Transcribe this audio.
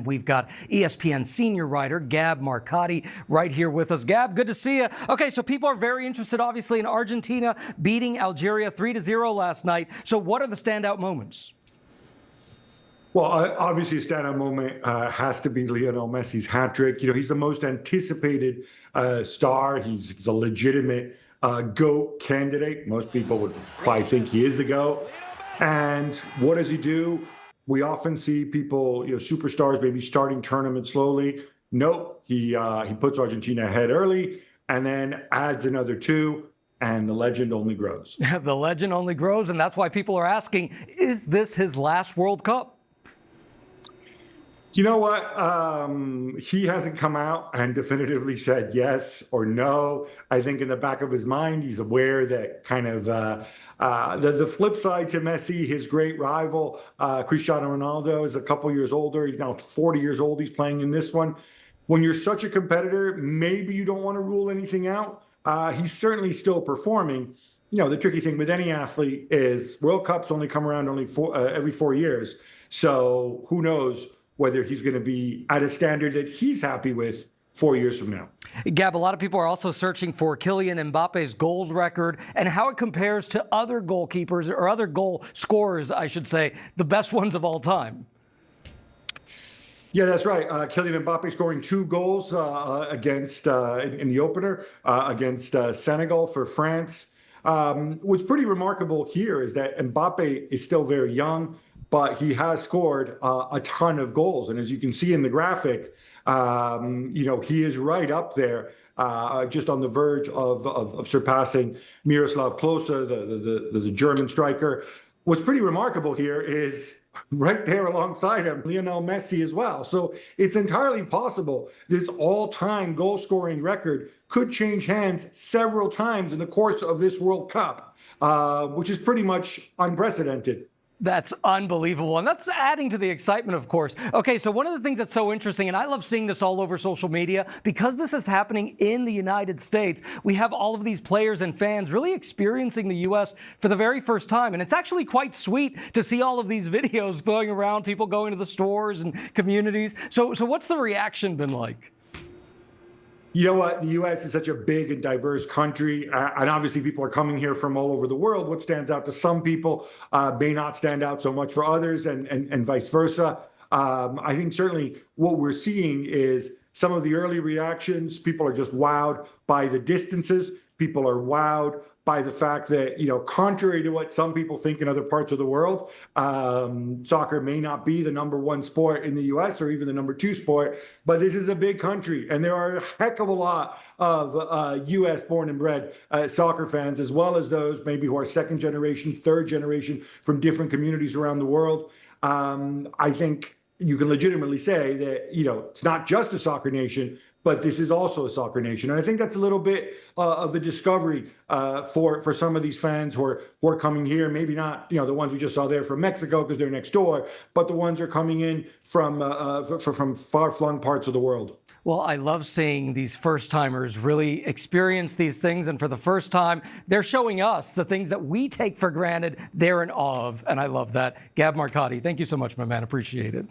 We've got ESPN senior writer Gab Marcotti right here with us. Gab, good to see you. Okay, so people are very interested, obviously, in Argentina beating Algeria 3-0 last night. So what are the standout moments? Well, obviously, a standout moment has to be Lionel Messi's hat trick. You know, he's the most anticipated star. He's a legitimate GOAT candidate. Most people would probably think he is the GOAT. And what does he do? We often see people, superstars maybe starting tournaments slowly. Nope, he puts Argentina ahead early and then adds another two, and the legend only grows. The legend only grows, and that's why people are asking, is this his last World Cup? You know what? He hasn't come out and definitively said yes or no. I think in the back of his mind, he's aware that kind of the flip side to Messi, his great rival, Cristiano Ronaldo, is a couple years older. He's now 40 years old. He's playing in this one. When you're such a competitor, maybe you don't want to rule anything out. He's certainly still performing. You know, the tricky thing with any athlete is World Cups only come around every 4 years. So who knows whether he's going to be at a standard that he's happy with 4 years from now. Gab, a lot of people are also searching for Kylian Mbappe's goals record and how it compares to other goalkeepers or other goal scorers, I should say, the best ones of all time. Yeah, that's right. Kylian Mbappe scoring 2 goals against in the opener against Senegal for France. What's pretty remarkable here is that Mbappe is still very young, but he has scored a ton of goals. And as you can see in the graphic, he is right up there, just on the verge of surpassing Miroslav Klose, the German striker. What's pretty remarkable here is right there alongside him, Lionel Messi as well. So it's entirely possible this all-time goal-scoring record could change hands several times in the course of this World Cup, which is pretty much unprecedented. That's unbelievable. And that's adding to the excitement, of course. Okay, so one of the things that's so interesting, and I love seeing this all over social media, because this is happening in the United States, we have all of these players and fans really experiencing the U.S. for the very first time. And it's actually quite sweet to see all of these videos going around, people going to the stores and communities. So what's the reaction been like? You know what? The U.S. is such a big and diverse country, and obviously people are coming here from all over the world. What stands out to some people may not stand out so much for others, and vice versa. I think certainly what we're seeing is some of the early reactions. People are just wowed by the distances. People are wowed by the fact that, contrary to what some people think in other parts of the world, soccer may not be the #1 sport in the U.S. or even the #2 sport, but this is a big country, and there are a heck of a lot of U.S. born and bred soccer fans, as well as those maybe who are second generation, third generation from different communities around the world. I think you can legitimately say that, it's not just a soccer nation, but this is also a soccer nation. And I think that's a little bit of the discovery for some of these fans who are coming here. Maybe not, the ones we just saw there from Mexico because they're next door, but the ones are coming in from far-flung parts of the world. Well, I love seeing these first-timers really experience these things. And for the first time, they're showing us the things that we take for granted, they're in awe of. And I love that. Gab Marcotti, thank you so much, my man. Appreciate it.